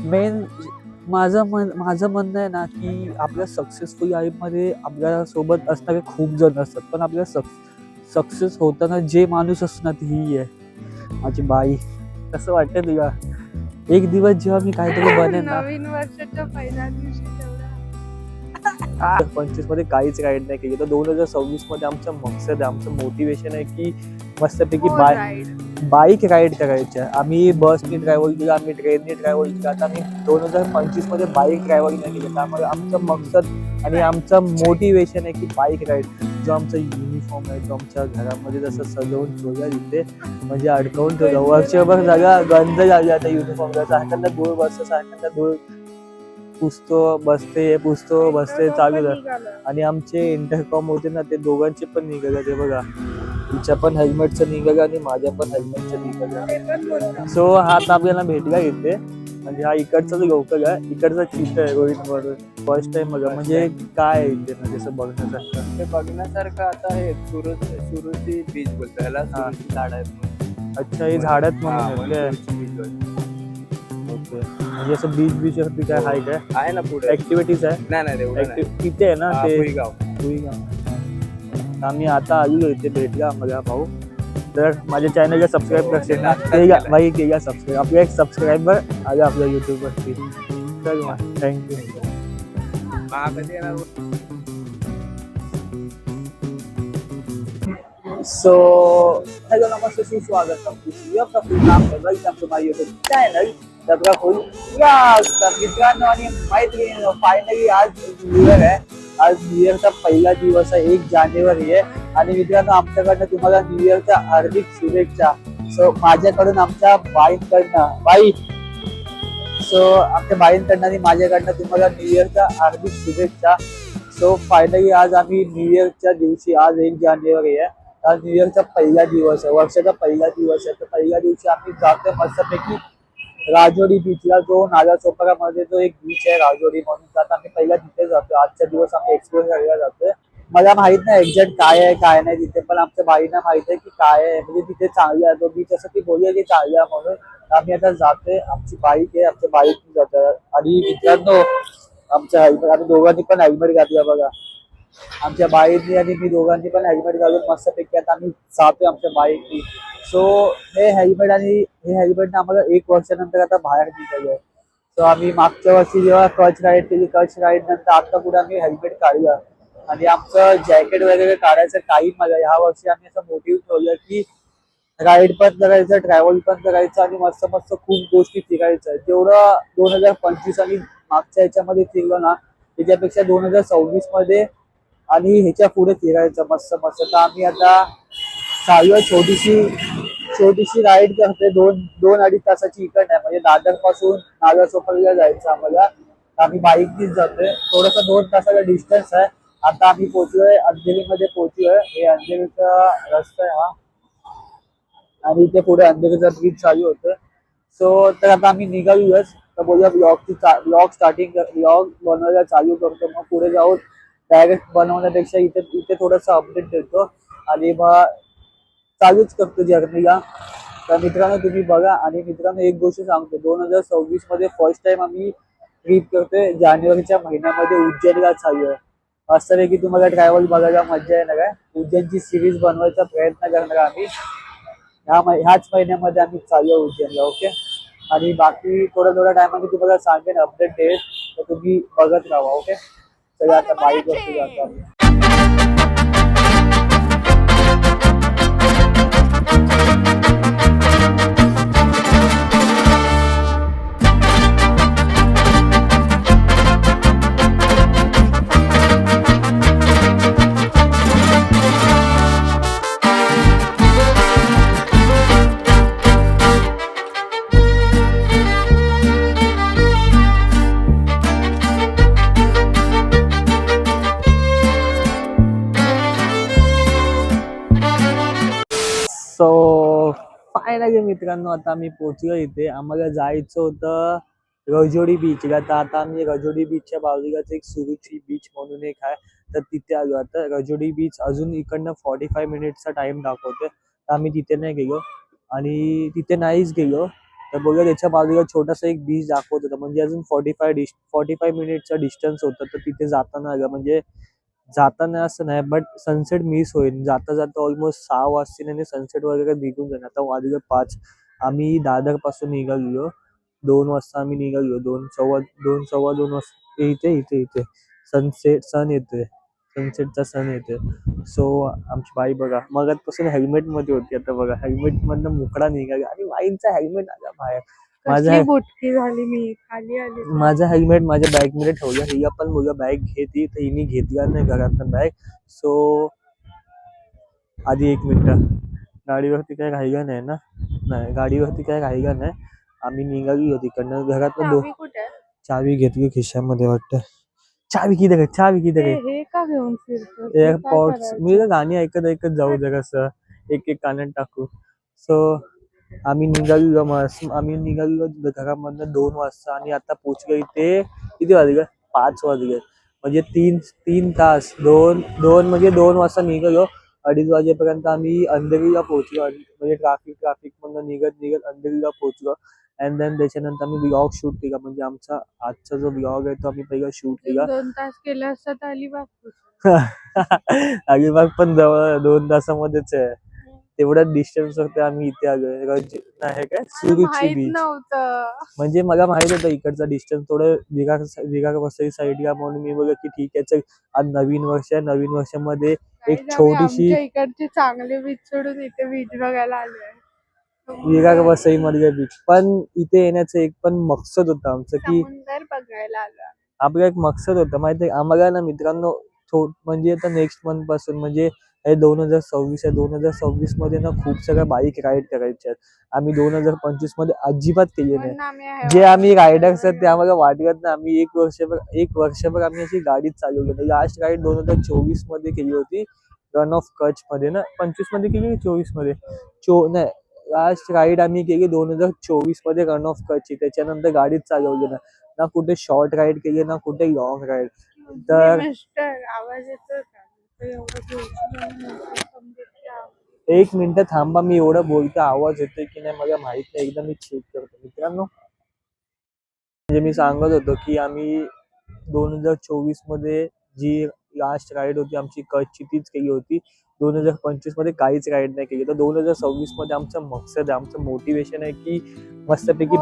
Main माझं म्हणणं आहे ना, की आपल्या सक्सेसफुल लाईफमध्ये आपल्या सोबत असणारे खूप जण असतात, पण आपल्या सक्सेस होताना जे माणूस असतो ना, ती ही आहे माझी बाई. कसं वाटतं तुला? एक दिवस जेव्हा मी काहीतरी बनेन ना, नवीन वर्षाच्या पहिल्या दिवशी तेवढा 25 मध्ये काहीच राईड नाही केली, तर 2026 मध्ये आमचा मकसद आहे, आमचं मोटिवेशन आहे की मस्तपैकी बाईक राईड करायची आहे. आम्ही बसने ट्रॅव्हल केलं, आम्ही ट्रेनने ट्रॅव्हल केलं, आता आम्ही 2025 मध्ये बाईक ट्रॅव्हल नाही केलं. त्यामुळे आमचं मकसद आणि आमचं मोटिवेशन आहे की बाईक राईड. जो आमचा युनिफॉर्म आहे तो आमच्या घरामध्ये जसं सजवून ठेवला तिथे, म्हणजे अडकवून ठेवलं. वर्षभर जागा गंज झाली आता युनिफॉर्मला, सारख्यांदा धूळ बसतं, सारख्यांदा धूळ पुसतो बसते चालू झालं. आणि आमचे इंटरकॉम होते ना, ते दोघांचे पण निघाले, ते बघा, तिच्या पण हेल्मेटचं निघालं आणि माझ्या पण हेल्मेटचं निघालं. सो हा आता आपल्याला भेटला येते, म्हणजे हा इकडचाच लोकल आहे, इकडचा चित्र आहे रोहित म्हणून. फर्स्ट टाइम बघा, म्हणजे काय आहे इथे म्हणजे असं बघण्यासारखं. ते बघण्यासारखं आता हे सुरुची बीच बोलतो याला, झाड आहेत. अच्छा, हे झाडात म्हणून काय? ओके, म्हणजे असं बीच वरती काय आहे काय? आहे ना पुढे ऍक्टिव्हिटीज आहे? नाही किती आहे ना ते? भुईगाव. आम्ही आता आलेलो इथे, भेटला आम्हाला भाऊ. तर माझ्या चॅनलला सबस्क्राईब करशील ना? केला भाई, केला सबस्क्राईब. आपला एक सबस्क्रायबर आला आपल्या युट्यूबवरती. चल मग, थँक्यू. सो हॅलो, नमस्ते, सुस्वागतम. Welcome to my YouTube channel दबराफुल व्लॉग्स. तर मित्रांनो आणि मैत्रिणींनो, फायनली आज न्यू इयर आहे. आज न्यू इयरचा पहिला दिवस आहे, 1 जानेवारी आहे. आणि मित्रांनो, आमच्याकडनं तुम्हाला न्यू इयरच्या हार्दिक शुभेच्छा. सो माझ्याकडून आमच्या बाईंकडनं आमच्या बाईंकडनं आणि माझ्याकडनं तुम्हाला न्यू इयरच्या हार्दिक शुभेच्छा. सो फायनली आज आम्ही न्यू इयरच्या दिवशी, आज 1 जानेवारी आहे, आज न्यू इयरचा पहिला दिवस आहे, वर्षाचा पहिला दिवस आहे. तर पहिल्या दिवशी आम्ही जातोय मस्तपैकी राजोडी बीचला, जो नालासोपारामध्ये जो एक बीच आहे राजोडी म्हणून, तर आम्ही पहिला तिथे जातोय. आजच्या दिवस आम्ही एक्सप्लोर करायला जातोय. मला माहित नाही एक्झॅक्ट काय आहे काय नाही तिथे, पण आमच्या बाईंना माहित आहे की काय आहे, म्हणजे तिथे चांगलं आहे तो बीच, असं ती बोलली की चांगलं आहे म्हणून. आम्ही आता जातोय, आमची बाईक आहे, आमच्या बाईक जातोय. आणि मित्रांनो, आम्ही दोघांनी पण हेल्मेट घातलं बघा, आमच्या बाईकनी आणि मी दोघांनी पण हेल्मेट घालून मस्तपैकी आता आम्ही जातोय आमच्या बाईकनी. सो हे हेल्मेट आम्हाला 1 वर्षानंतर आता बाहेर निघालोय. सो आम्ही मागच्या वर्षी जेव्हा कच राईड केली, कच राईड नंतर आता पुढे आम्ही हेल्मेट काढलं आणि आमचं जॅकेट वगैरे काढायचं टाईम मला. ह्या वर्षी आम्ही असं मोटिव्ह ठेवलं की राईड पण करायचं, ट्रॅव्हल पण करायचं आणि मस्त मस्त खूप गोष्टी फिरायचं. जेवढं 2025 आणि मागच्या ह्याच्यामध्ये फिरलो ना, त्याच्यापेक्षा 2026 मध्ये आणि ह्याच्या पुढे फिरायचं मस्त मस्त. तर आम्ही आता चालू छोटीशी राईड करते, 2-2.5 तासाची इकडे आहे, म्हणजे दादर पासून नागासोपारीला जायचं आम्हाला. आम्ही बाईकनीच जातोय, थोडस 2 तासाचा डिस्टन्स आहे. आता आम्ही पोहोचलोय, अंधेरीमध्ये पोहोचलोय. हे अंधेरीचा रस्ता आहे हा, आणि इथे पुढे अंधेरीचा ब्रिज चालू होतं. सो तर आता आम्ही निघालोच. तर बोलूया व्लॉग बनवायला चालू करतो, मग पुढे जाऊन डायरेक्ट बनवण्यापेक्षा इथे थोडंसं अपडेट देतो आणि मग चालूच करतो जर्नीला. तर मित्रांनो तुम्ही बघा. आणि मित्रांनो एक गोष्ट सांगतो, 2026 मध्ये फर्स्ट टाइम आम्ही ट्रिप करतोय. जानेवारीच्या महिन्यामध्ये उज्जैनला चालू आहे. असं की तुम्हाला ट्रॅव्हल बघायला मजा येणार आहे. उज्जैनची सिरीज बनवायचा प्रयत्न करणार आम्ही. ह्याच महिन्यामध्ये आम्ही चालू उज्जैनला. ओके, आणि बाकी थोड्या टायमाने तुम्हाला सांगेन, अपडेट देईल, तर तुम्ही बघत राहा. ओके, चला आता बाईक वरती जातो आम्ही. सो फायनली मित्रांनो, आता आम्ही पोहोचलो इथे. आम्हाला जायचं होतं रजोडी बीचला, तर आता आम्ही रजोडी बीचच्या बाजूलाच एक सुरुची बीच म्हणून एक आहे, तर तिथे आलो. आता रजोडी बीच अजून इकडनं 45 मिनिटचा टाइम दाखवतोय, तर आम्ही तिथे नाही गेलो आणि तिथे नाहीच गेलो. तर बघूया त्याच्या बाजूला छोटासा एक बीच दाखवत होता, म्हणजे अजून 45 मिनिटचा डिस्टन्स होता. तर तिथे जाताना आलं, म्हणजे जाताना असं नाही, बट सनसेट मिस होईल. जाता जाता ऑलमोस्ट 6 वाजतील आणि सनसेट वगैरे निघून जाईल. आता वाजले 5. आम्ही दादर पासून निघालेलो 2 वाजता. आम्ही निघालो 2 सव्वा 2 वाजता. इथे इथे इथे सन येतोय, सनसेटचा सन येतोय. सो आमची बाई बघा मगाचपासून हेल्मेट मध्ये होती, आता बघा हेल्मेट मधनं मुकडा निघाला आणि बाईंचा हेल्मेट आला बाहेर. कसली बुटकी झाली मी खाली आली. माझा हेल्मेट माझ्या बॅग मध्ये ठेवलं. हिला पण मुलं बॅग घेतली, तर हिने घेतला नाही घरातनं बॅग. सो आधी 1 मिनिट, गाडीवरती काय राहिलं नाही ना? नाही, गाडीवरती काय राहिलं नाही. आम्ही निघाली होती तिकडनं घरातनं. चावी कुठे आहे? चावी घेतली खिशामध्ये वाटतं. चावी किती रे? हे का घेऊन फिरतो? एअरपॉड्स. मी तर गाणी ऐकत ऐकत जाऊ जरासं, एक एक कानात टाकू. सो आम्ही निघालो घरामधनं 2 वाजता आणि आता पोचलो इथे किती वाजले? 5 वाजले. म्हणजे 3 तास. 2 म्हणजे 2 वाजता निघालो. 2:30 वाजेपर्यंत आम्ही अंधेरीला पोहोचलो. म्हणजे ट्रॅफिक मधनं निघत अंधेरीला पोहोचलो. अँड देन त्याच्यानंतर आम्ही ब्लॉग शूट केला. म्हणजे आमचा आजचा जो ब्लॉग आहे तो आम्ही पहिला शूट केला. 2 तास केलं असतं तर अलिबाग अलिबाग पण जवळ 2 तासामध्येच आहे. तेवढ्याच डिस्टन्स वरती आम्ही इथे आलोय. नाही काय सुरुची माहित बीच. नव्हतं. म्हणजे मला माहित होतं इकडचा डिस्टन्स थोडं विरार वसई साईडला, म्हणून मी बघा की ठीक आहे चल आज नवीन वर्ष आहे. नवीन वर्षामध्ये एक Guys, आम्ही छोटीशी आमच्या इकडचे चांगले बीच सोडून इथे बीच बघायला आलोय. विरार वसई मधले बीच. पण इथे येण्याचं एक पण मकसद होतं आमचं, की समुद्र बघायला आलो. आपलं एक मकसद होतं माहिती आहे आम्हाला ना मित्रांनो. म्हणजे आता नेक्स्ट मंथ पासून, म्हणजे हे 2026 आहे, 2026 मध्ये ना खूप सगळ्या बाईक राईड करायच्या आहेत. आम्ही 2025 मध्ये अजिबात केली नाही. पण आम्ही जे आम्ही रायडर्स आहेत ते आम्हाला वाटत ना, आम्ही एक वर्षभर आम्ही अशी गाडी चालवली नाही. लास्ट राईड 2024 मध्ये केली होती, रन ऑफ कच्छ मध्ये ना. 25 मध्ये केली की 24 मध्ये? नाही, लास्ट राईड आम्ही केली 2024 मध्ये रन ऑफ कच्छ. त्याच्यानंतर गाडीच चालवली ना कुठे शॉर्ट राईड केली ना कुठे लॉंग राईड. तर मिस्टर आवाज येतो का? एवढं एक मिनिट थांबा, मी एवढं बोलतो आवाज येतोय की नाही मला माहित नाही, एकदा मी चेक करतो मित्रांनो. म्हणजे मी सांगत होतो की आम्ही 2024 मध्ये जी लास्ट राईड होती आमची कच्छची तीच केली होती. 2025 मध्ये काहीच राईड नाही केली. तर 2026 मध्ये आमचं मकसद आहे, आमचं मोटिवेशन आहे की मस्तपैकी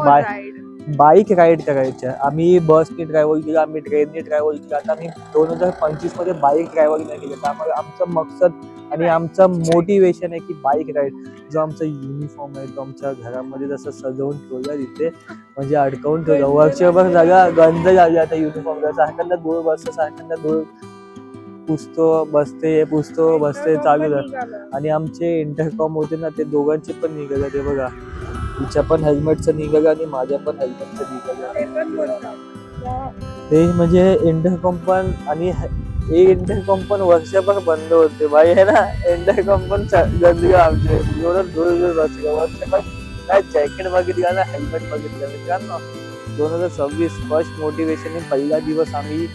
बाईक राईड करायच्या. आम्ही बसने ट्रॅव्हल केलं, आम्ही ट्रेनने ट्रॅव्हल केलं. आता आम्ही 2025 मध्ये बाईक ट्रॅव्हल नाही केलं. त्यामुळे आमचं मकसद आणि आमचं मोटिवेशन आहे की बाईक राईड. जो आमचा युनिफॉर्म आहे तो आमच्या घरामध्ये जसं सजवून ठेवला तिथे, म्हणजे अडकवून ठेवला. वर्षभर जागा गंज झाली आता युनिफॉर्मला. सारख्यांदा धूळ बसतो, सारख्यांदा धूळ पुसतो बसते चालू झालं. आणि आमचे इंटरकॉम होते ना ते दोघांचे पण निघाले. ते बघा तिच्या पण हेल्मेटचं निघालं आणि माझ्या पण हेल्मेटचं निघालं. ते म्हणजे इंटरकॉम पण आणि हे इंटरकॉम पण वर्षभर बंद होते बाई आहे ना. इंटरकॉम पण गंजलं आमचे, एवढं धूळ बसलं वर्षभर. काय जॅकेट बघितलं ना हेल्मेट बघितलं मित्रांनो. 2026 फर्स्ट मोटिवेशन पहिला दिवस आम्ही.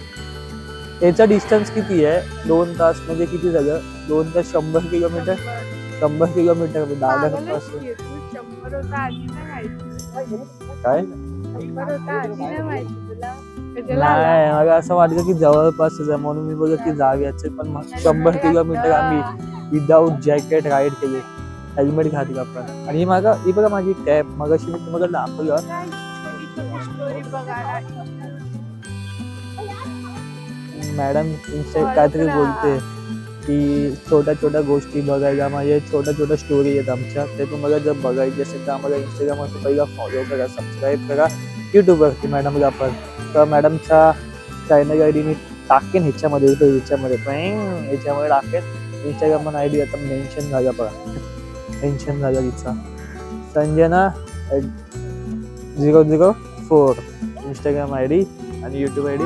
याचा डिस्टन्स किती आहे? 2 तास म्हणजे किती झालं? 2 तास 100 किलोमीटर. 100 किलोमीटर दादर पासून. काय नाही मला असं वाटलं की जवळपासच आहे म्हणून मी बघा की जाऊयाचे. पण 100 किलोमीटर आम्ही विदाऊट जॅकेट राईड केले, हेल्मेट घातलं आपण. आणि ही बघा माझी कॅप मगाशी मी तुम्हाला दाखवलं. मॅडम काहीतरी बोलते की छोट्या गोष्टी बघायला, म्हणजे छोट्या स्टोरी आहेत आमच्या. ते तुम्हाला जर बघायचे असेल तर आम्हाला इंस्टाग्रामवरती पहिला फॉलो करा, सबस्क्राईब करा. युट्यूबवरती मॅडमला पण. तर मॅडमचा चॅनल आय डी मी टाकेन ह्याच्यामध्ये टाकेन. इंस्टाग्राम ID आता मेन्शन झाला बघा, मेन्शन झाला तिचा. संजना 004 इंस्टाग्राम ID आणि युट्यूब ID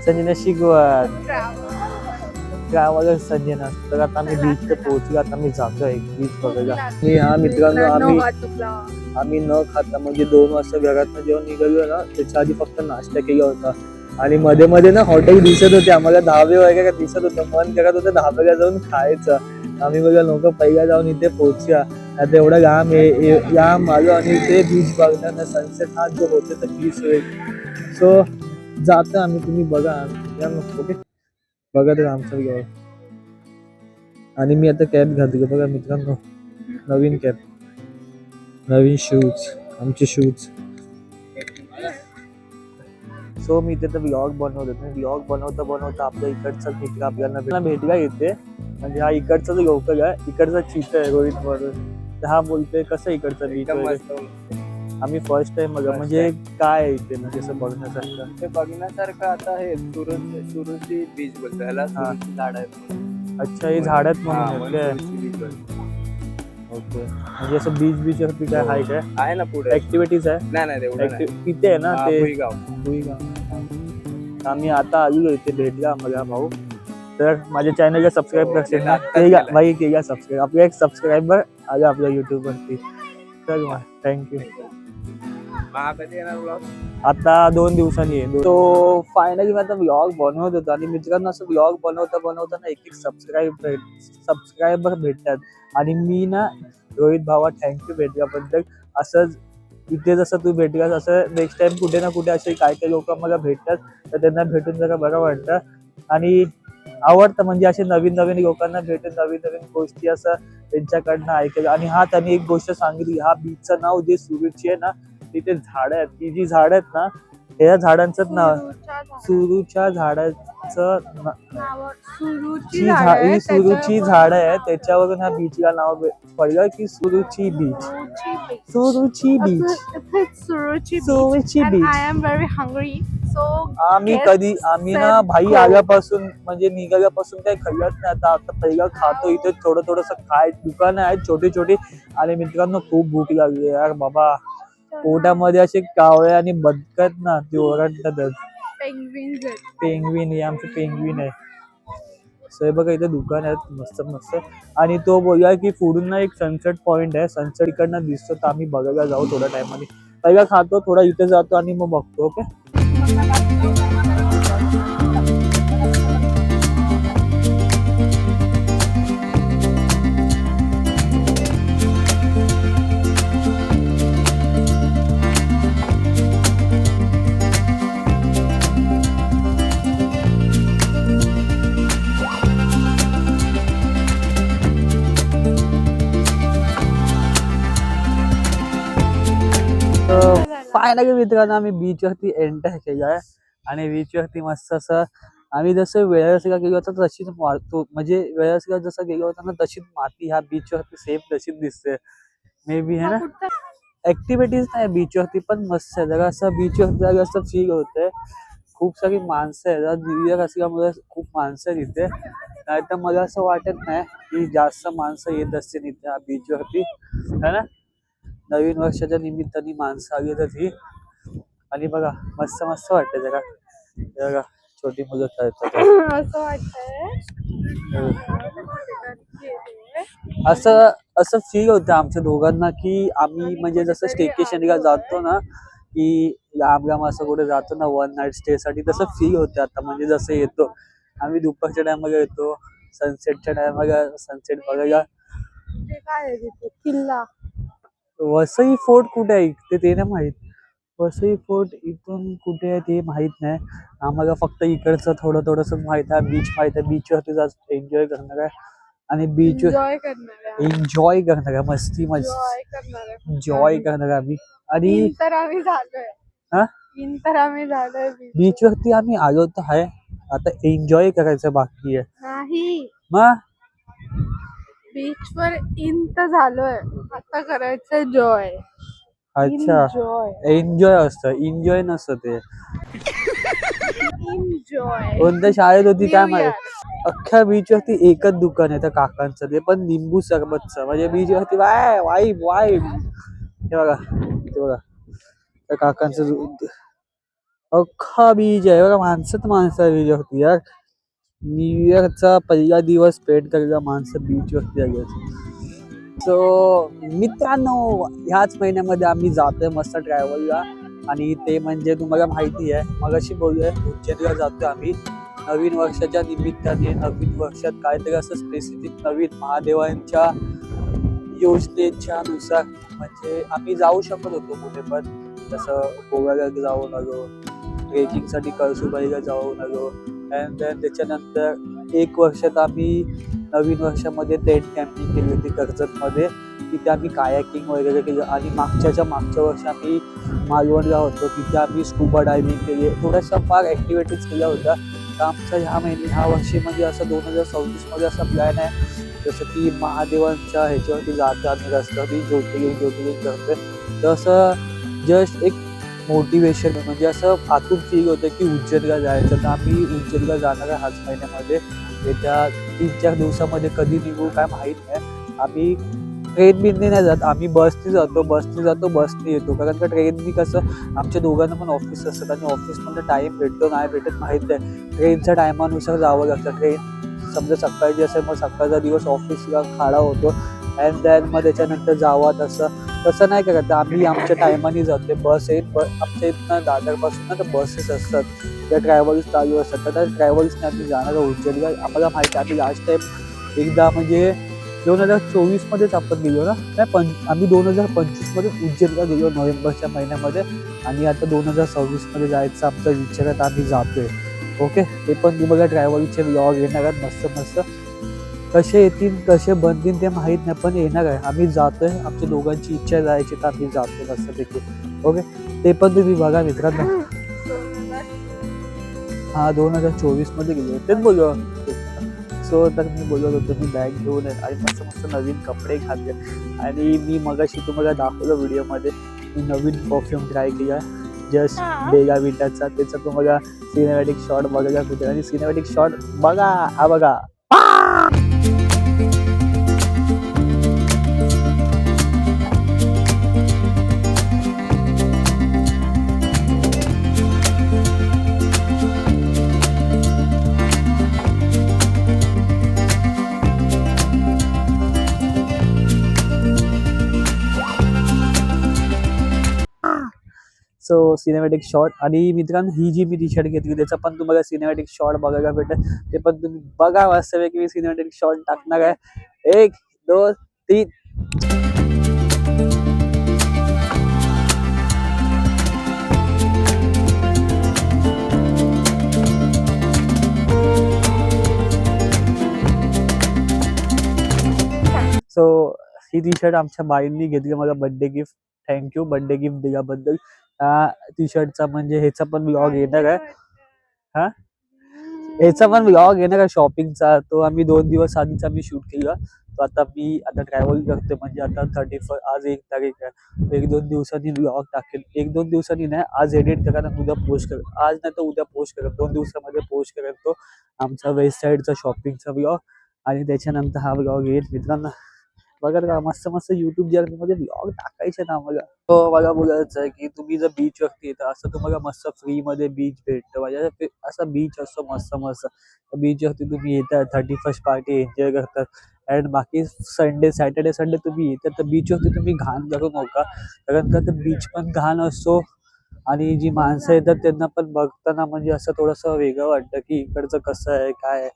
संजना शिकवत गावाला संजना. तर आता आम्ही बीच पोहोचलो. आता आम्ही जातोय बीच बघायला. हा मित्रांनो आम्ही न खाता म्हणजे 2 वाजता घरातनं जेव्हा निघालो ना त्याच्या आधी फक्त नाश्ता केला होता. आणि मध्ये ना हॉटेल दिसत होते आम्हाला, धाबे वगैरे दिसत होतं. मन करत होतं धाब्याला जाऊन खायचं. आम्ही बघा लोक पहिला जाऊन इथे पोहोचूया. आता एवढा घाम आहे घाम आलो आणि ते बीच बघताना सनसेट हा जो होते तर बीच होईल. सो जातो आम्ही, तुम्ही बघा ओके, बघत राहा आमचं व्हिडिओ. आणि मी आता कॅप घातली बघा मित्रांनो, नवीन कॅप, नवीन शूज, आमचे शूज. सो मी इथे तर व्लॉग बनवत होते. व्लॉग बनवता आपल्या इकडचा मित्र आपल्याला भेटला येते. म्हणजे हा इकडचा जो लोकल आहे, इकडचा चित्र आहे रोहित म्हणून. तर हा बोलतोय कसं इकडचा बीच वगैरे. आम्ही फर्स्ट टाइम बघा, म्हणजे काय आहे इथे म्हणजे असं बघण्यासारखं. ते बघण्यासारखं आता हे सुरुची बीच बोलतो याला, सुरुची झाड आहेत. अच्छा, हे झाडात हा, म्हणून म्हणून काय. सुरुची beach बोलतो. ओके, म्हणजे असं बीच वरती काय आहे काय आहे ना पुढे. ऍक्टिव्हिटीज आहे. नाही तेवढं नाही. तिथे आहे ना हा, ते भुईगाव. आम्ही आता आलो इथे भेटला मला भाऊ. तर माझ्या चॅनलला सबस्क्राईब करशील ना, आत्ताच केला केलंय. भाई, केला सबस्क्राईब. आपला एक सबस्क्रायबर आला आपल्या युट्यूब वरती. तर थँक्यू. कधी येणार vlog? आता 2 दिवसांनी आहे. तो फायनली मी आता व्लॉग बनवत होतो आणि मित्रांनो असं व्लॉग बनवता ना एक सबस्क्रायबर भेटतात. आणि मी ना रोहित भावा थँक्यू भेटल्याबद्दल. असंच इथे जसं तू भेटलास असं नेक्स्ट टाइम कुठे ना कुठे असे काही लोक मला भेटतात, तर त्यांना भेटून जरा बरं वाटतं आणि आवडतं. म्हणजे असे नवीन लोकांना भेटून नवीन गोष्टी असं त्यांच्याकडनं ऐकायला. आणि हा त्यांनी एक गोष्ट सांगितली, हा बीचचं नाव जे सुरुची आहे ना, तिथे झाडं आहेत. ती जी झाडं आहेत ना, या झाडांचं नाव सुरूच्या झाडाचं ही सुरूची झाडं आहे. त्याच्यावरून ह्या बीचला नाव पडलं की सुरूची बीच. सुरूची बीच. सुरूची बीच. आम्ही ना भाई आल्यापासून म्हणजे निघाल्यापासून काही खाल्लंच नाही. आता पहिलं खातो इथे थोडस खाय. दुकानं आहेत छोटी. आणि मित्रांनो खूप भूक लागली यार बाबा. पोटामध्ये असे कावळे आणि बदकत ना, ते ओरडतातच. पेंग्विन हे आमचे पेंग्विन आहे. सो हे बघा इथे दुकान आहेत मस्त. आणि तो बोलला की पुढून ना एक सनसेट पॉइंट आहे, सनसेट इकडनं दिसतो. तर आम्ही बघायला जाऊ थोड्या टाइममध्ये. पहिला खातो, थोडा इथे जातो आणि मग बघतो. ओके. फायनली मित्रांनो आम्ही बीच वरती एंटर केलं आहे. आणि बीच वरती मस्त असं आम्ही जसं वेळासला गेलो होतो तशीच मारतो, म्हणजे वेळासला जसं गेलो होतो ना तशीच माती ह्या बीच वरती सेम तशीच दिसते. मे बी है ना. ऍक्टिव्हिटीज नाही बीच वरती, पण मस्त आहे जरा असं. बीच वरती असं फील होतंय. खूप सारी माणसं आहेत. न्यू इयर असल्यामुळे खूप माणसं आहेत इथे. नाही तर मला असं वाटत नाही की जास्त माणसं येत असतील इथे बीच वरती, है ना. नवीन वर्षाच्या निमित्ताने माणसं आली तर ती. आणि बघा मस्त वाटतं जरा. बघा छोटी मुलं खेळतात. असं फील होतं आमच्या दोघांना की आम्ही म्हणजे जसं स्टेकेशनला जातो ना, की लांब असं कुठे जातो ना 1 नाईट स्टे साठी, तसं फील होतं आता. म्हणजे जसं येतो आम्ही दुपारच्या टायमाला येतो, सनसेटच्या टायमाला सनसेट बघायला. किल्ला वसई फोर्ट कुठे आहे ते नाही माहित. वसई फोर्ट इथून कुठे आहे ते माहित नाही आम्हाला. फक्त इकडचं थोडस माहित आहे. बीच माहित आहे. बीच वरती जास्त एन्जॉय करणार आहे. आणि बीच एन्जॉय करणार आहे. मस्ती एन्जॉय करणार आहे आम्ही. आणि बीच वरती आम्ही आलो तर आहे, आता एन्जॉय करायचं बाकी आहे. मग बीच वर इंत झालोय, आता करायचं जॉय. अच्छा, एन्जॉय असतं, एन्जॉय नसतं ते. कोणत्या शाळेत होती काय माहिती. अख्ख्या बीच वरती एकच दुकान आहे त्या काकांचं, ते पण लिंबू सरबतचं. म्हणजे बीच वरती वाईब. हे बघा त्या काकांचं अख्खा बीच आहे बघा. माणसं बीच वरती यार. न्यू इयरचा पहिला दिवस स्पेंड करायला माणसं बीच वरती आली. सो मित्रांनो ह्याच महिन्यामध्ये आम्ही जातोय मस्त ट्रॅव्हलला. आणि ते म्हणजे तुम्हाला माहिती आहे, मगाशी बोलूया उज्जैनला जातोय आम्ही नवीन वर्षाच्या निमित्ताने. नवीन वर्षात काहीतरी असं स्पेसिफिक नवीन महादेवांच्या योजनेच्यानुसार म्हणजे आम्ही जाऊ शकत होतो कुठे पण, जसं गोव्याला जाऊन आलो, ट्रेकिंगसाठी कळसुबाईला जाऊन आलो. अँड देन त्याच्यानंतर 1 वर्षात आम्ही नवीन वर्षामध्ये टेंट कॅम्पिंग केली होती कर्जतमध्ये. तिथे आम्ही कायाकिंग वगैरे केलं. आणि मागच्या वर्षी आम्ही मालवणला होतो, तिथे आम्ही स्कुबा डायव्हिंग केली. थोड्याशा फार ॲक्टिव्हिटीज केल्या होत्या. तर आमचा ह्या वर्षी म्हणजे असं 2026मध्ये असा प्लॅन आहे, जसं की महादेवांच्या ह्याच्यावरती जातो आम्ही, रस्त्यावरती ज्योतिर्लिंग करतोय. तर असं जस्ट एक मोटिवेशन म्हणजे असं आतून फील होतं की उज्जैनला जायचं. तर आम्ही उज्जैनला जाणार आहे ह्याच महिन्यामध्ये. येत्या 3-4 दिवसामध्ये कधी निघू काय माहीत नाही. आम्ही ट्रेन बिनने नाही जात, आम्ही बसने जातो, बसने येतो. कारण का ट्रेननी कसं आमच्या दोघांना पण ऑफिस असतात आणि ऑफिसमध्ये टाईम भेटतो नाही भेटत माहीत नाही. ट्रेनच्या टायमानुसार जावं लागतं. ट्रेन समजा सकाळची असेल मग सकाळचा दिवस ऑफिसला खाडा होतो. अँड दॅन मग त्याच्यानंतर जावं तसं नाही करत. आम्ही आमच्या टायमाने जातो. बस येईल, आमच्या इथनं दादरपासून ना तर बसेस असतात, त्या ट्रॅव्हल्स चालू असतात. तर त्या ट्रॅव्हल्सने आम्ही जाणार उज्जैनला. आम्हाला माहिती आहे, आम्ही लास्ट टाईम एकदा म्हणजे 2024मध्येच आपण गेलो ना, नाही आम्ही 2025मध्ये उज्जैनला गेलो नोव्हेंबरच्या महिन्यामध्ये. आणि आता 2026मध्ये जायचं आमचा विचार आहे, आम्ही जातोय. ओके, ते पण तुम्हाला ट्रॅव्हलचे व्लॉग येणार आहेत मस्त. कसे येतील कसे बनतील ते माहीत नाही, पण येणार आहे. आम्ही जातोय, आमच्या दोघांची इच्छा जायची तर आम्ही जातोय मस्तपैकी. ओके, ते पण तुम्ही बघा मित्रांनो. हा 2024मध्ये गेलो, तेच बोललो. सो तर मी बोलत होतो मी बॅग घेऊन आहे आणि मस्त नवीन कपडे घातले. आणि मी मगाशी तुम्हाला दाखवलं व्हिडिओमध्ये, मी नवीन परफ्यूम ट्राय केला जस्ट बेगा विटाचा. त्याचा तुम्हाला सिनेमॅटिक शॉट बघायला भेटेल. आणि सिनेमॅटिक शॉट बघा, हा बघा. So cinematic shot. आणि मित्रांनो ही जी मी टी शर्ट घेतली त्याचा पण तुम्हाला सिनेमॅटिक शॉट बघायला भेटेल. ते पण तुम्ही बघा वास्तविक मी सिनेमॅटिक शॉट टाकणार आहे. 1, 2, 3. सो ही टी शर्ट आमच्या बाईंनी घेतली मला birthday gift. Thank you birthday gift दिल्याबद्दल. टी शर्टचा म्हणजे ह्याचा पण व्लॉग येणार आहे. हा, ह्याचा पण व्लॉग येणार आहे शॉपिंगचा. तो आम्ही 2 दिवस आधीच आम्ही शूट केला. तो आता मी ट्रॅव्हल करते म्हणजे आता 31 आज 1 तारीख आहे. 1-2 दिवसांनी व्लॉग टाकेल. 1-2 दिवसांनी नाही, आज एडिट करा आणि उद्या पोस्ट करेल. आज नाही तर उद्या पोस्ट करेल, 2 दिवसामध्ये पोस्ट करेल तो आमचा वेस्ट साईडचा शॉपिंगचा व्लॉग. आणि त्याच्यानंतर हा व्लॉग येईल मित्रांनो. बघा मस्त युट्यूब जर्नीमध्ये व्लॉग टाकायचे ना मला. तो मला बोलायचं आहे की तुम्ही जर बीचवरती येता असं तुम्हाला मस्त फ्रीमध्ये बीच भेटतं. म्हणजे असा बीच असतो मस्त. बीचवरती तुम्ही येतात, 31st पार्टी एन्जॉय करतात. अँड बाकी सॅटर्डे संडे तुम्ही येतात तर बीचवरती तुम्ही घाण करू नका. कारण का तर बीच पण घाण असतो. आणि जी माणसं येतात त्यांना पण बघताना म्हणजे असं थोडंसं वेगळं वाटतं की इकडचं कसं आहे काय आहे.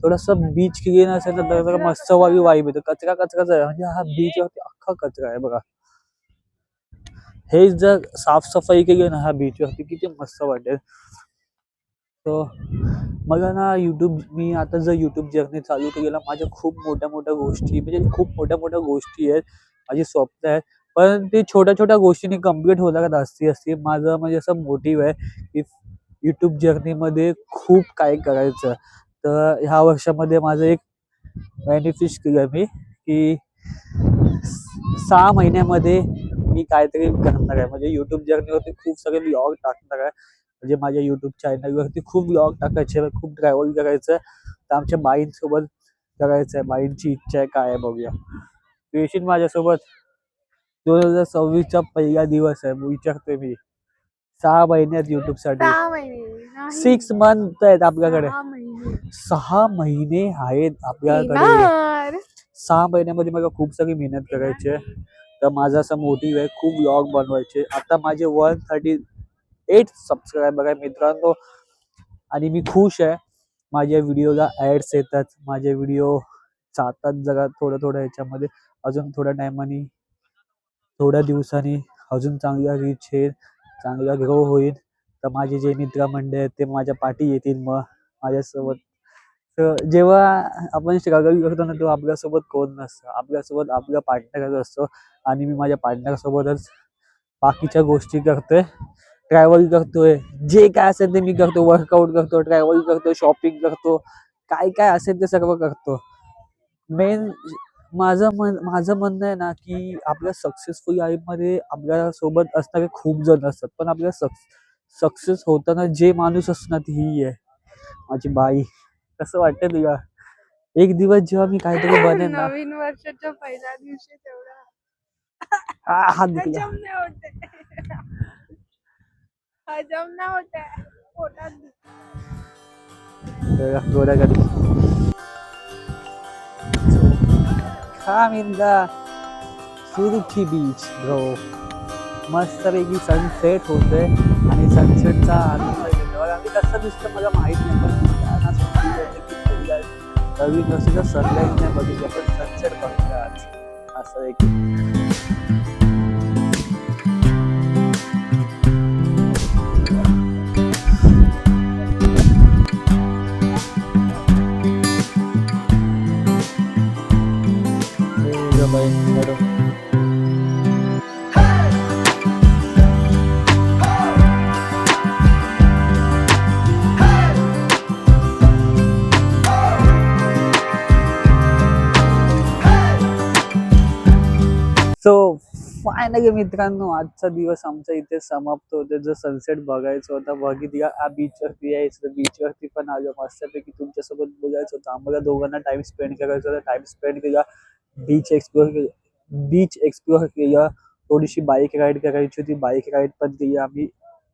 थोडंसं बीच क्लीन असेल तर मस्त वाईब येतो. कचराच आहे म्हणजे हा बीच वरती अख्खा कचरा आहे बघा. हे जर साफसफाई केली ना हा बीच वरती किती मस्त वाटेल. तो मला ना मी आता जर युट्यूब जर्नी चालू केली, माझ्या खूप मोठ्या गोष्टी म्हणजे खूप मोठ्या गोष्टी आहेत, माझी स्वप्न आहेत. पण ते छोट्या गोष्टींनी कम्प्लीट होणार असते. माझं म्हणजे असं मोटिव्ह आहे की युट्यूब जर्नीमध्ये खूप काय करायचं. तर ह्या वर्षामध्ये माझं एक मॅनिफेस्ट केलं मी की 6 महिन्यामध्ये मी काहीतरी करणार आहे. म्हणजे युट्यूब जर्नीवरती खूप सगळे व्लॉग टाकणार आहे. म्हणजे माझ्या युट्यूब चॅनलवरती खूप व्लॉग टाकायचे, खूप ट्रॅव्हल करायचं. तर आमच्या बाईंसोबत करायचं आहे. बाईंची इच्छा आहे काय आहे बघूया. तू येशील माझ्यासोबत? 2026चा पहिला दिवस आहे, विचारतोय मी. 6 महिन्यात युट्यूब साठी 6 महिने नाही. 6 मंथ आहेत आपल्याकडे. 6 महिने 6 महिने आहेत आपल्याकडे. येणार. 6 महिन्यामध्ये मला खूप सारी मेहनत करायची आहे. तर माझा असा मोटिव्ह आहे खूप व्लॉग बनवायचे. आता माझे 138 सबस्क्रायबर आहे मित्रांनो. आणि मी खुश आहे. माझ्या व्हिडिओला ऍड्स येतात, माझे व्हिडिओ जातात जरा थोडं ह्याच्यामध्ये. अजून थोड्या टायमाने थोड्या दिवसांनी अजून चांगला रीच येईल, चांगला ग्रो होईल. तर माझे जे मित्रमंडळ आहेत ते माझ्या पाठी येतील मग माझ्यासोबत. तर जेव्हा आपण स्ट्रगल करतो ना, तेव्हा आपल्यासोबत कोण नसतं, आपल्यासोबत आपला पार्टनरच असतो. आणि मी माझ्या पार्टनर सोबतच बाकीच्या गोष्टी करतोय, ट्रॅव्हल करतोय, जे काय असेल ते मी करतो. वर्कआउट करतो, ट्रॅव्हल करतो, शॉपिंग करतो, काय काय असेल ते सर्व करतो. मेन माझं म्हणणं आहे ना, की आपल्या सक्सेसफुल लाईफमध्ये आपल्या सोबत असणारे खूप जण असतात, पण आपल्या सक्सेस होताना जे माणूस असतो ना, ती ही आहे माझी बाई. कसं वाटतं तुला? एक दिवस जेव्हा मी काहीतरी बनेन ना, नवीन वर्षाच्या पहिल्या दिवशी तेवढा हात दुखला. हजम नाही होते. हजम नाही होते पोटात गोड्या कधी खामिंदा सुरुची बीच ब्रो. मस्तपैकी सनसेट होतोय आणि सनसेटचा आनंद घेतो. आम्ही कसं दिसतं मला माहित नाही, पण नवीन वर्षाचा सनलाईट नाही बघितलं, पण सनसेट बघतोय आज. असं एक सो फायनली मित्रांनो, आजचा दिवस आमचा इथे समाप्त होतो. जर सनसेट बघायचं होता, बघितला बीचवरती यायचं, बीचवरती पण आलो. मस्तपैकी तुमच्यासोबत बोलायचं होतं, आम्हाला दोघांना टाइम स्पेंड करायचा होता. टाइम स्पेंड केला, बीच एक्सप्लोर केलं. थोडीशी बाईक राईड करायची होती, बाईक राईड पण केली आम्ही.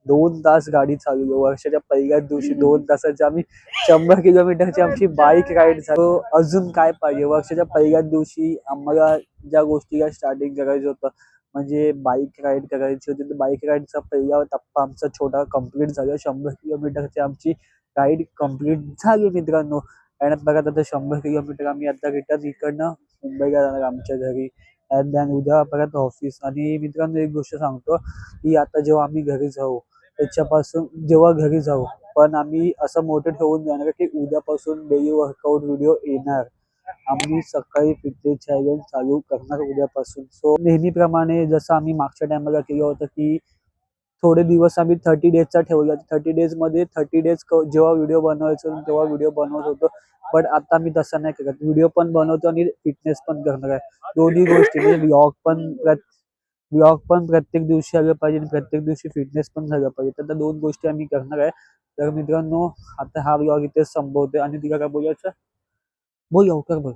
2 तास गाडी चालवली. वर्षाच्या पहिल्याच दिवशी 2 तासाची आम्ही 100 किलोमीटरची आमची बाईक राईड झाली. अजून काय पाहिजे? वर्षाच्या पहिल्याच दिवशी आम्हाला ज्या गोष्टीला स्टार्टिंग करायचं होतं, म्हणजे बाईक राईड करायची होती, तर बाईक राईडचा पहिला टप्पा आमचा छोटा कम्प्लीट झाला. 100 किलोमीटरची आमची राईड कम्प्लीट झाली मित्रांनो. आणि बघा आता 100 किलोमीटर आम्ही आता रिटर्न इकडनं मुंबईला जाणार आमच्या घरी. अँड दॅन उद्या परत ऑफिस. आणि मित्रांनो एक गोष्ट सांगतो, की आता जेव्हा आम्ही घरी जाऊ, त्याच्यापासून जेव्हा घरी जाऊ, पण आम्ही असं मोठं ठेवून जाणार की उद्यापासून डेली वर्कआउट व्हिडिओ येणार. आम्ही सकाळी फिटनेस चॅलेंज चालू करणार उद्यापासून. सो नेहमीप्रमाणे जसं आम्ही मागच्या टायमाला केलं होतं, की थोडे दिवस आम्ही 30 डेजचा ठेवला. 30 डेजमध्ये 30 डेज जेव्हा व्हिडिओ बनवायचो तेव्हा व्हिडिओ बनवत होतो. बट आता मी तसं नाही करत, व्हिडिओ पण बनवतो आणि फिटनेस पण करणार आहे. दोन्ही गोष्टी म्हणजे व्लॉग पण प्रत्येक दिवशी आलं पाहिजे आणि प्रत्येक दिवशी फिटनेस पण झालं पाहिजे. तर त्या 2 गोष्टी आम्ही करणार आहे. तर मित्रांनो, आता हा व्लॉग इथेच संपवतोय. आणि तुला काय बोलायचं? बोल लवकर, बोल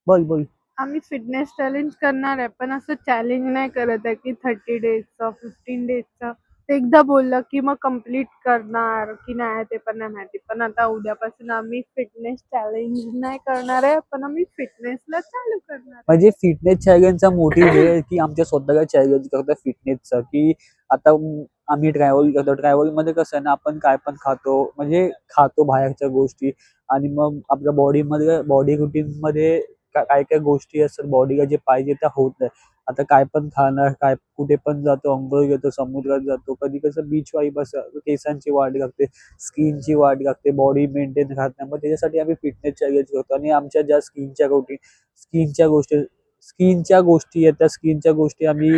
बोल बोल. आम्ही फिटनेस चॅलेंज करणार आहे, पण असं चॅलेंज नाही करत आहे की 30 डेजचं 15 डेजचं. ते एकदा बोललं की मग कम्प्लीट करणार की नाही ते पण नाही माहिती. पण आता उद्यापासून आम्ही फिटनेस चॅलेंज नाही करणार आहे, पण आम्ही फिटनेसला चालू करणार आहे. म्हणजे फिटनेस चॅलेंजचा मोटिव्ह आहे की आमच्या स्वतःला चॅलेंज करतो फिटनेसचा. की आता आम्ही ट्रॅव्हल करतो, ट्रॅव्हल मध्ये कसं आहे ना, आपण काय पण खातो, म्हणजे खातो बाहेरच्या गोष्टी. आणि मग आपल्या बॉडी रुटीन मध्ये काय काय गोष्टी असतात बॉडीला जे पाहिजे त्या होत नाही. आता काय पण खाणार, काय कुठे पण जातो, अंघोळ घेतो, समुद्रात जातो, कधी कसं बीच वाईब असं, केसांची वाढ लागते, स्किनची वाढ लागते, बॉडी मेंटेन राहत नाही. मग त्याच्यासाठी आम्ही फिटनेस चॅलेंज करतो. आणि आमच्या ज्या स्किनच्या गोष्टी आहेत, त्या स्किनच्या गोष्टी आम्ही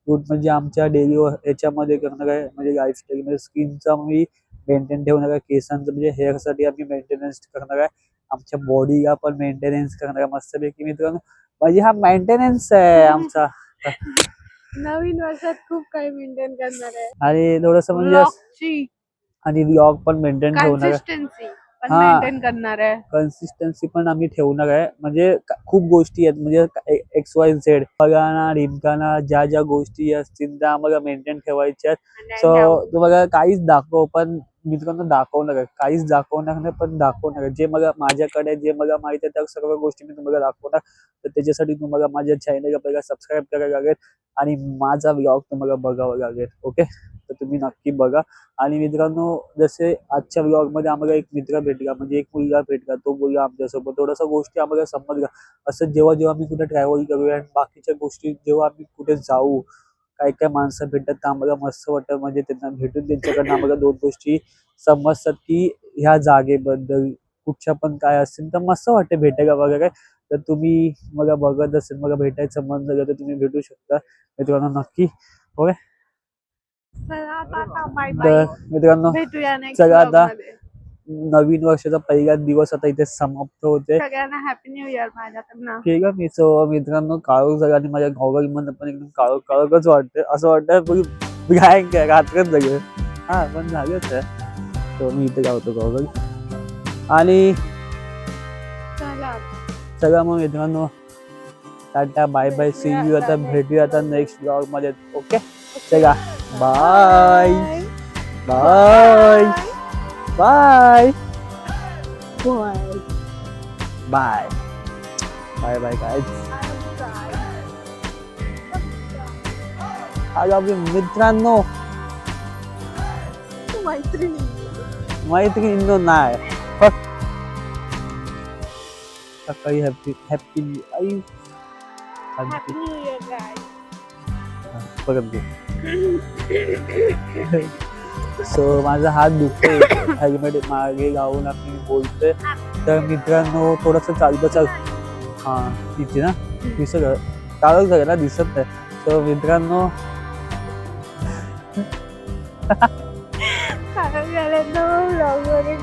म्हणजे आमच्या डेली याच्यामध्ये करणार आहे. म्हणजे लाईफस्टाईल म्हणजे स्किनचा मी मेंटेन ठेवणार आहे, केसांचं म्हणजे हेअरसाठी आम्ही मेंटेनन्स करणार आहे, आमच्या बॉडीला पण मेंटेनन्स करणार आहे मस्तपैकी मित्रांनो. म्हणजे हा मेंटेनन्स आहे आमचा. नवीन वर्षात खूप काही मेंटेन करणार आहे. आणि थोडस म्हणजे व्लॉगची आणि व्लॉग पण मेंटेन ठेवणार आहे. कन्सिस्टन्सी पण हा. मेंटेन करणार आहे. कन्सिस्टन्सी पण आम्ही ठेवणार आहे. म्हणजे खूप गोष्टी आहेत, म्हणजे XYZ बघाना ढिमकाना ज्या ज्या गोष्टी असतील त्या आम्हाला मेंटेन ठेवायच्या आहेत. सो तुम्हाला काहीच दाखव, पण मित्रांनो दाखवणार आहे, काहीच दाखवणार नाही पण दाखवणार आहे. जे मला माझ्याकडे जे मला माहित आहे त्या सर्व गोष्टी मी तुम्हाला दाखवणार. तर त्याच्यासाठी तुम्हाला माझ्या चॅनलला पहिला सबस्क्राईब करायला लागेल आणि माझा व्लॉग तुम्हाला बघावा लागेल. ओके. तर तुम्ही नक्की बघा. आणि मित्रांनो, जसे आजच्या ब्लॉग मध्ये आम्हाला एक मित्र भेटला, म्हणजे एक मुलगा भेटला, तो बोलला आमच्यासोबत थोडासा गोष्टी आम्हाला समजला. असं जेव्हा जेव्हा आम्ही कुठे ट्रॅव्हल करूया आणि बाकीच्या गोष्टी जेव्हा आम्ही कुठे जाऊ, काय काय माणसं भेटतात तर आम्हाला मस्त वाटतं. म्हणजे त्यांना भेटून त्यांच्याकडनं आम्हाला दोन गोष्टी समजतात की ह्या जागेबद्दल कुठच्या पण काय असतील तर मस्त वाटते भेटायला वगैरे. तर तुम्ही मला बघत असेल, मला भेटायचं मन झालं तर तुम्ही भेटू शकता मित्रांनो नक्की. ओके, चला आता बाय तर बाय, मित्रांनो भेटूया नेक्स्ट चला ब्लॉग आता मध्ये. नवीन वर्षाचा पहिला दिवस आता इथे समाप्त होते. सगळ्यांना हॅपी न्यू इयर माझ्याकडनं. ठीक आहे. मी मित्रांनो काळोख झाला आणि माझ्या गॉगल मध्ये पण एकदम काळोख काळोखच वाटते. असं वाटतं ब्लँक आहे, रात्रच झाली. हा पण झालंच आहे. तो मी इथे गावतो गॉगल. आणि चला सगळं मग मित्रांनो tata bye bye, see you. आता भेटूया आता नेक्स्ट ब्लॉग मध्ये. ओके, चला bye bye bye bye bye bye काय आज मित्रांनो मैत्रिणींनो नाही फक्त सकाळी हॅपी हॅपी आई हॅपी न्यू इयर गाईज. परत घे. सो माझा हात दुखतोय, हेल्मेट मागे लावून मी बोलतोय. तर मित्रांनो थोडस चाल हा तिथे ना दिसत काळोख झालं ना, दिसत नाही. सो मित्रांनो कारण गेले तो ब्लॉग मध्ये